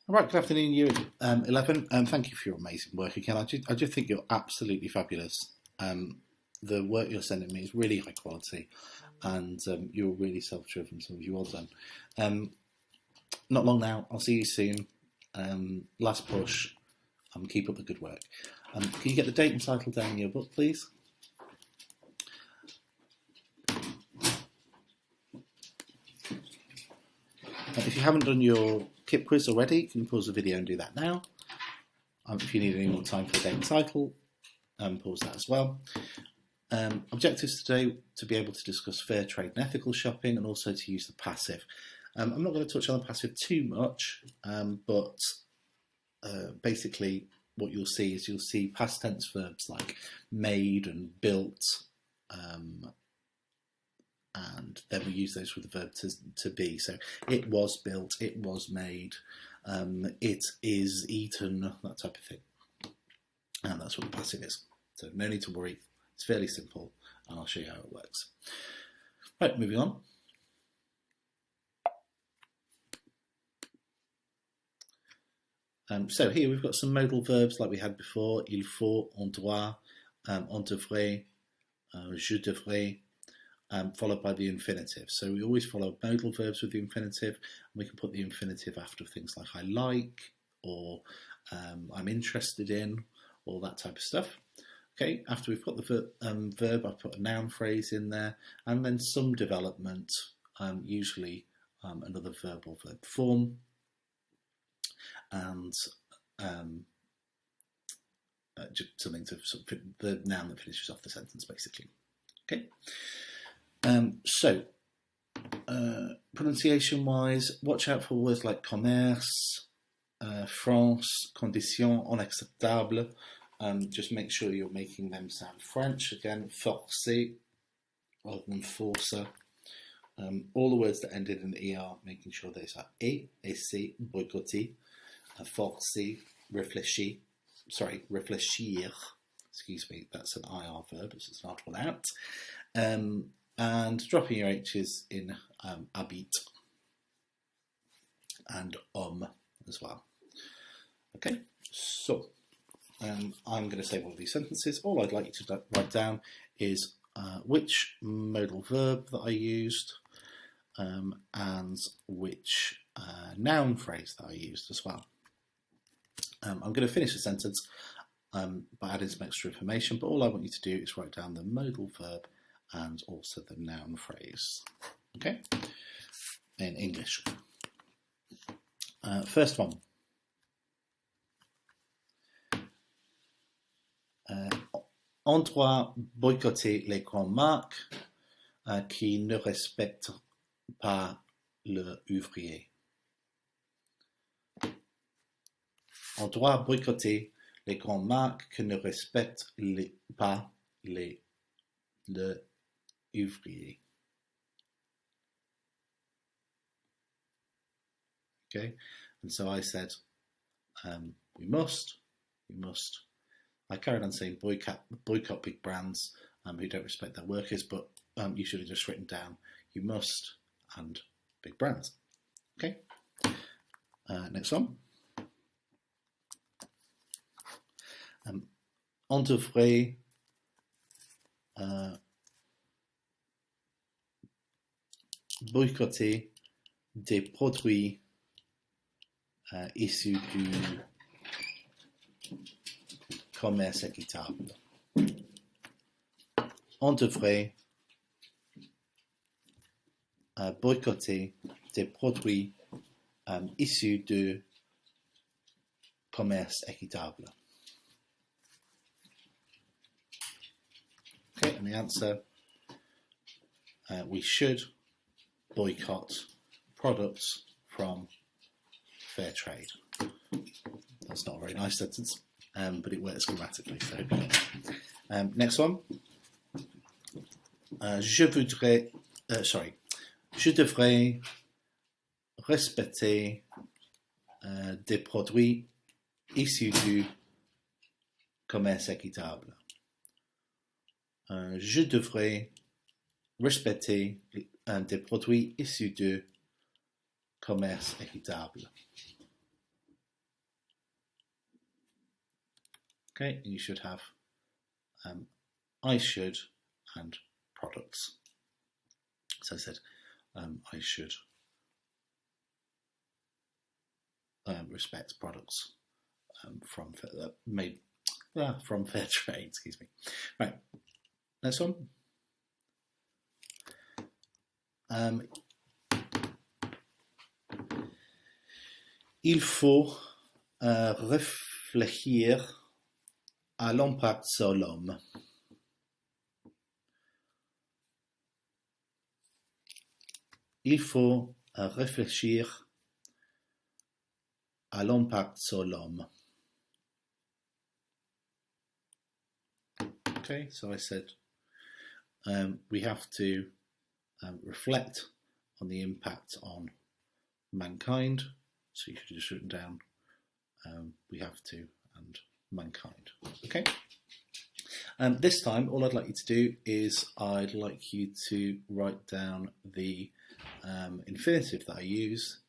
All right, good afternoon, you 11. Thank you for your amazing work again. I just think you're absolutely fabulous. The work you're sending me is really high quality, and you're really self-driven, so you well done. Not long now. I'll see you soon. Last push. Keep up the good work. Can you get the date and title down in your book, please? If you haven't done your KIP quiz already, you can pause the video and do that now. If you need any more time for the date and title, pause that as well. Objectives today to be able to discuss fair trade and ethical shopping, and also to use the passive. I'm not going to touch on the passive too much, but basically what you'll see is you'll see past tense verbs like made and built, and then we use those with the verb to be. So it was built, it was made, it is eaten, that type of thing. And that's what the passive is. So no need to worry. It's fairly simple, and I'll show you how it works. Right, moving on. So here we've got some modal verbs like we had before. Il faut, on doit, on devrait, je devrais, followed by the infinitive. So we always follow modal verbs with the infinitive, and we can put the infinitive after things like I like, or I'm interested in, all that type of stuff. Okay, after we've got the verb, I've put a noun phrase in there, and then some development, usually another verb or verb form, and just something to sort of the noun that finishes off the sentence, basically. Okay. So, pronunciation-wise, watch out for words like commerce, France, condition, unacceptable. Just make sure you're making them sound French. Again, forcer rather than forcer. All the words that ended in ER, making sure those are essayer, boycotter, forcer, réfléchir. Excuse me, that's an IR verb, it's an odd one out. And dropping your H's in habite and as well. Okay, so I'm going to say one of these sentences. All I'd like you to write down is which modal verb that I used, and which noun phrase that I used as well. I'm going to finish the sentence by adding some extra information, but all I want you to do is write down the modal verb and also the noun phrase. Okay? In English. First one. On doit boycotter les grandes marques qui ne respectent pas le ouvrier. On doit boycotter les grandes marques qui ne respectent pas le ouvrier. Okay, and so I said, we must. I carried on saying boycott big brands who don't respect their workers, but you should have just written down you must and big brands. Okay, next one. On devrait boycotter des produits issus du commerce équitable. On devrait boycotter des produits issus du commerce équitable. Okay, and the answer, we should boycott products from fair trade. That's not a very nice sentence, but it works grammatically. So, next one. Je devrais respecter des produits issus du commerce équitable. Je devrais respecter des produits issus du commerce équitable. Okay, and you should have I should and products. So I said I should respect products from fair trade. Excuse me. Right, next one. Il faut réfléchir à l'impact sur l'homme. Il faut réfléchir à l'impact sur l'homme. Okay, so I said we have to reflect on the impact on mankind. So you should have just written down we have to and mankind. Okay. This time, all I'd like you to do is I'd like you to write down the infinitive that I use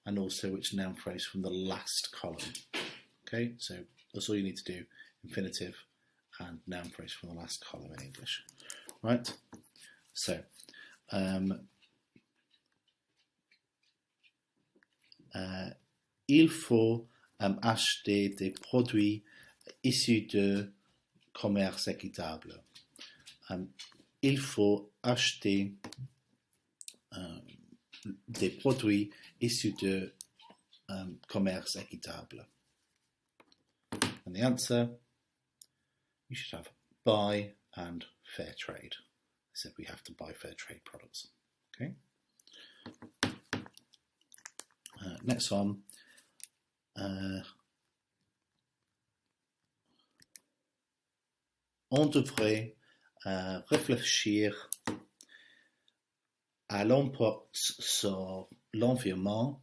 and also which noun phrase from the last column. Okay, so that's all you need to do, infinitive and noun phrase from the last column in English. Right, so il faut acheter des produits issus de commerce équitable. Il faut acheter des produits issus de commerce équitable. And the answer, you should have buy and fair trade. I said we have to buy fair trade products. Okay. Next one. On devrait réfléchir à l'impact sur l'environnement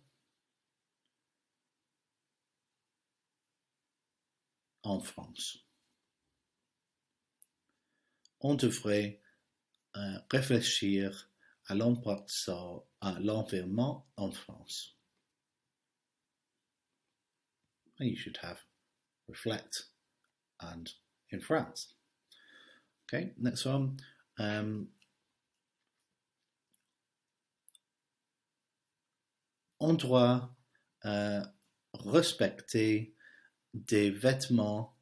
en France. On devrait réfléchir à l'impact sur l'environnement en France. And you should have reflect and in France. Okay, next one. On doit respecter des vêtements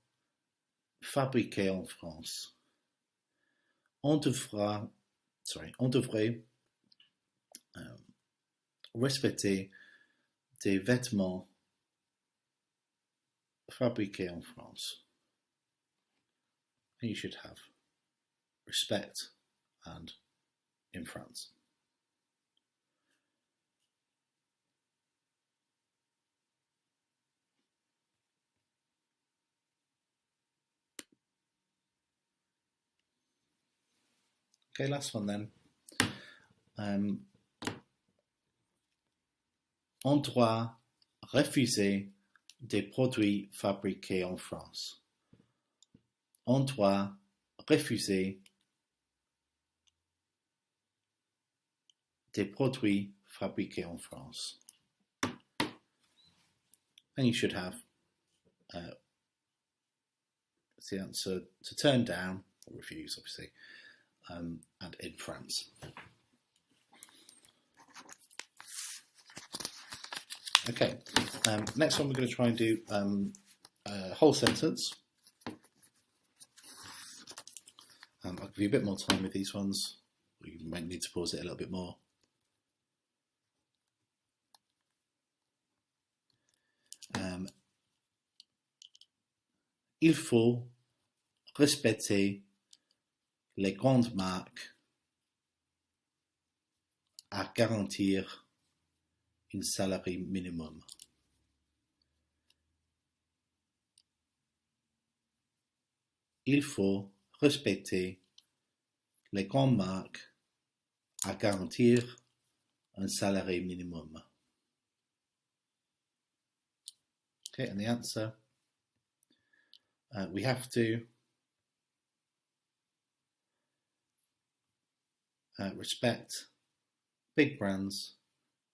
fabriqués en France. On devrait respecter des vêtements fabriqués en France. And you should have respect and in France. Okay, last one then. On doit refuser des produits fabriqués en France. On doit refuser des produits fabriqués en France. And you should have the answer to turn down, or refuse obviously, and in France. Okay, next one we're going to try and do a whole sentence. I'll give you a bit more time with these ones. You might need to pause it a little bit more. Il faut respecter les grandes marques à garantir un salaire minimum. Il faut respecter les grandes marques à garantir un salaire minimum. Okay, and the answer, we have to respect big brands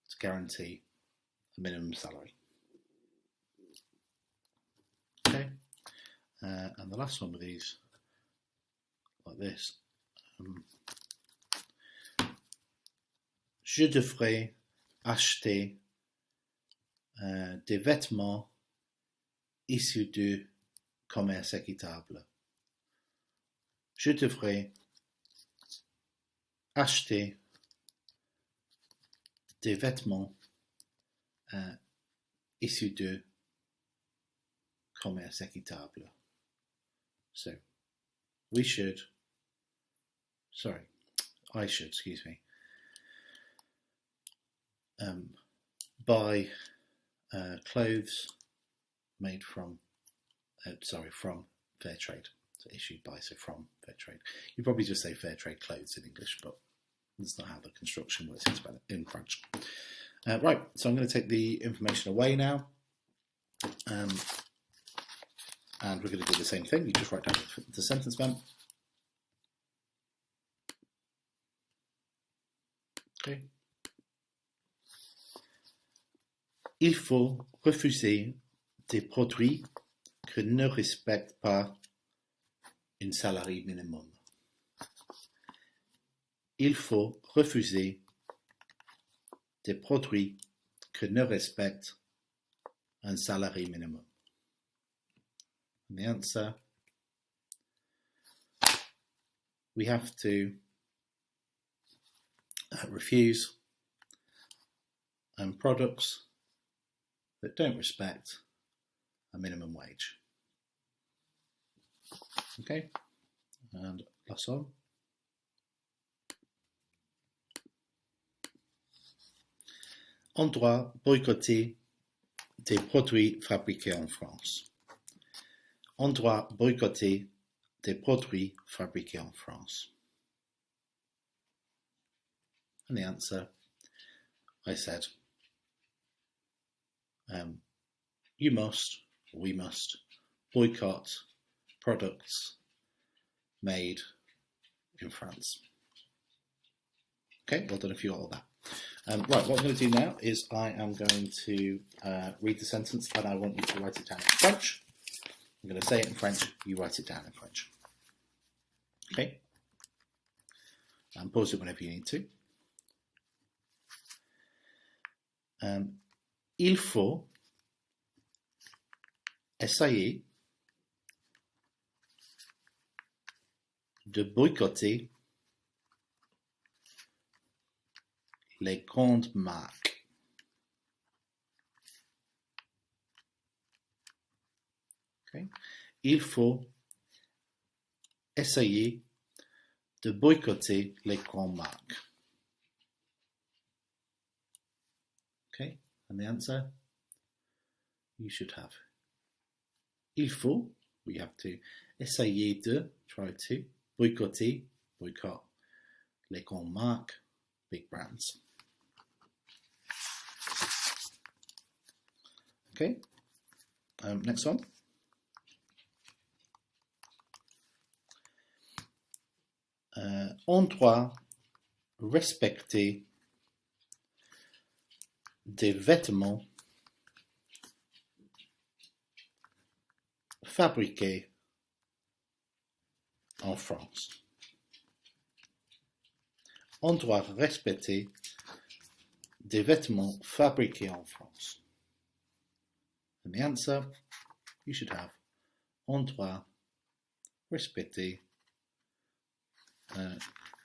to guarantee a minimum salary. Okay, And the last one with these, like this. Je devrais acheter des vêtements issus du commerce équitable. Je devrais acheter des vêtements issus du commerce équitable. So, I should, excuse me, buy clothes made from fair trade. So issued by, so from fair trade. You probably just say fair trade clothes in English, but that's not how the construction works in French. Right, so I'm going to take the information away now. And we're going to do the same thing. You just write down the sentence vamp. Okay. Il faut refuser des produits qui ne respectent pas un salaire minimum. Il faut refuser des produits qui ne respectent un salaire minimum. And the answer, we have to refuse products that don't respect a minimum wage. Okay, and last one. On doit boycotter des produits fabriqués en France. On doit boycotter des produits fabriqués en France. And the answer, I said, we must boycott products made in France. Okay, well done if you got all that. Right, what I'm going to do now is I am going to read the sentence and I want you to write it down in French. I'm going to say it in French, you write it down in French. Okay? And pause it whenever you need to. Il faut essayer de boycotter les grandes marques. Okay. Il faut essayer de boycotter les grandes marques. Okay, and the answer you should have. Il faut, we have to, essayer de, try to, boycotter, boycott, les grandes marques, big brands. Okay, next one. On doit respecter des vêtements fabriqués en France. On doit respecter des vêtements fabriqués en France. And the answer you should have, on doit respecter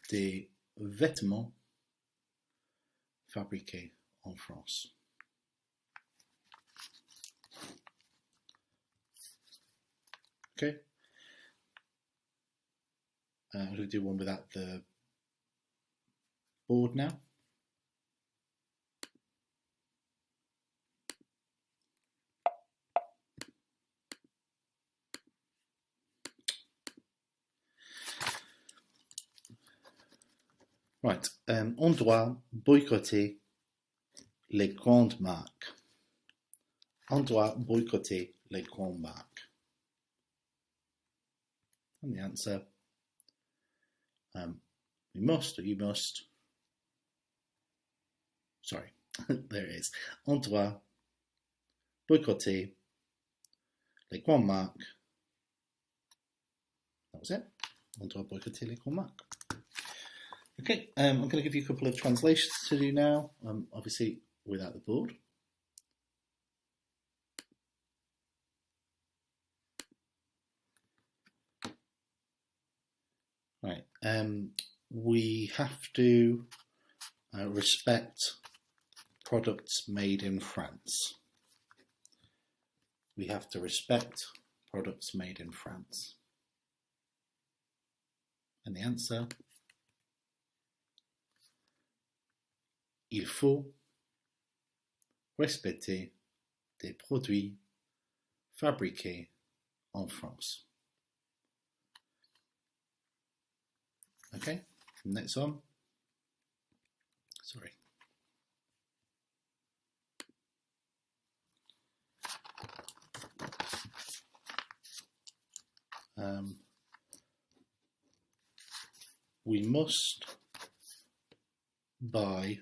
des vêtements fabriqués en France. Okay. I'm going to do one without the board now. Right, on doit boycotter les grandes marques. On doit boycotter les grandes marques. And the answer, we must, or you must, sorry, there it is. On doit boycotter les grandes marques That was it. On doit boycotter les remarques. Okay, I'm going to give you a couple of translations to do now, obviously without the board. Right, we have to respect products made in France. We have to respect products made in France. And the answer, il faut respecter des produits fabriqués en France. Okay, next one. Sorry. We must buy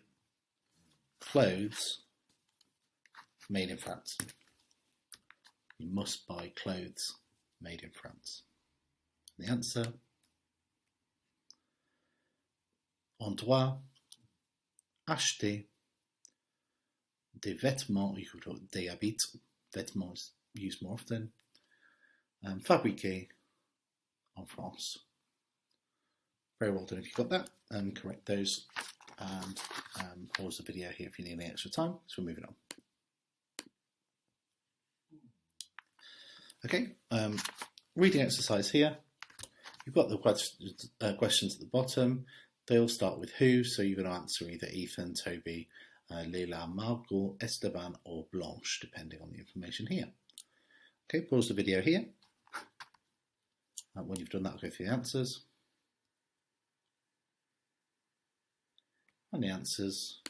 clothes made in France. We must buy clothes made in France. The answer, on doit acheter des vêtements, des habits, vêtements used more often, fabriqués en France. Very well done if you got that, correct those, and pause the video here if you need any extra time, so we're moving on. Okay, reading exercise here. You've got the questions at the bottom. They all start with who, so you're going to answer either Ethan, Toby, Leila, Margot, Esteban, or Blanche, depending on the information here. Okay, pause the video here. When you've done that, I'll go through the answers. And the answers.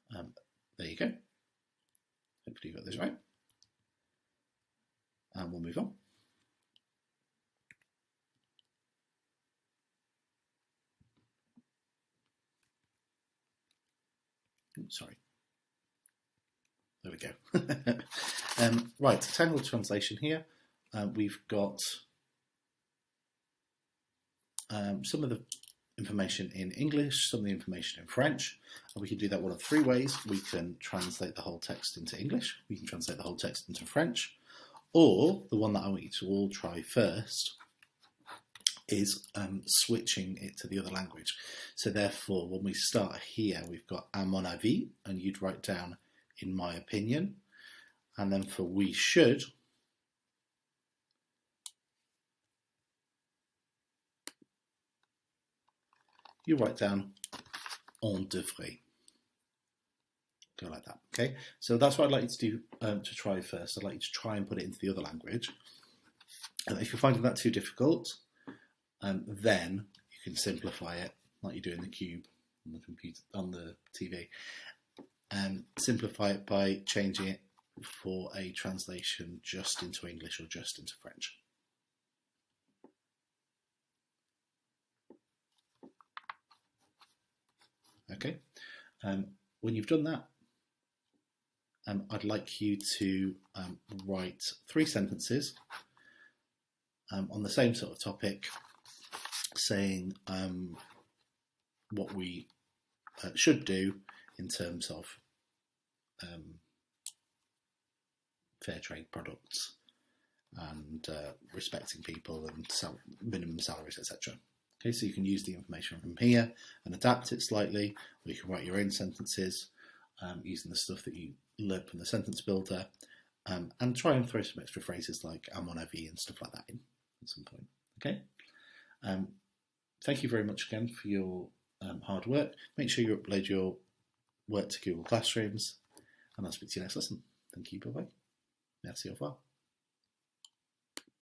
There you go. Hopefully you got this right. And we'll move on. Sorry. There we go. Right, tangled translation here. We've got some of the information in English, some of the information in French, and we can do that one of three ways. We can translate the whole text into English, we can translate the whole text into French, or the one that I want you to all try first is switching it to the other language. So therefore, when we start here, we've got à mon avis, and you'd write down in my opinion, and then for we should, you write down on devrait. Go like that, okay? So that's what I'd like you to do to try first. I'd like you to try and put it into the other language. And if you're finding that too difficult, then you can simplify it like you do in the cube on the computer, on the TV. Simplify it by changing it for a translation just into English or just into French. Okay, when you've done that, I'd like you to write 3 sentences on the same sort of topic, saying what we should do in terms of fair trade products and respecting people and minimum salaries, etc. Okay, so you can use the information from here and adapt it slightly, or you can write your own sentences using the stuff that you learned from the sentence builder, and try and throw some extra phrases like à mon avis and stuff like that in at some point. Okay, thank you very much again for your hard work. Make sure you upload your work to Google Classrooms, and I'll speak to you next lesson. Thank you, bye bye. Merci, au revoir.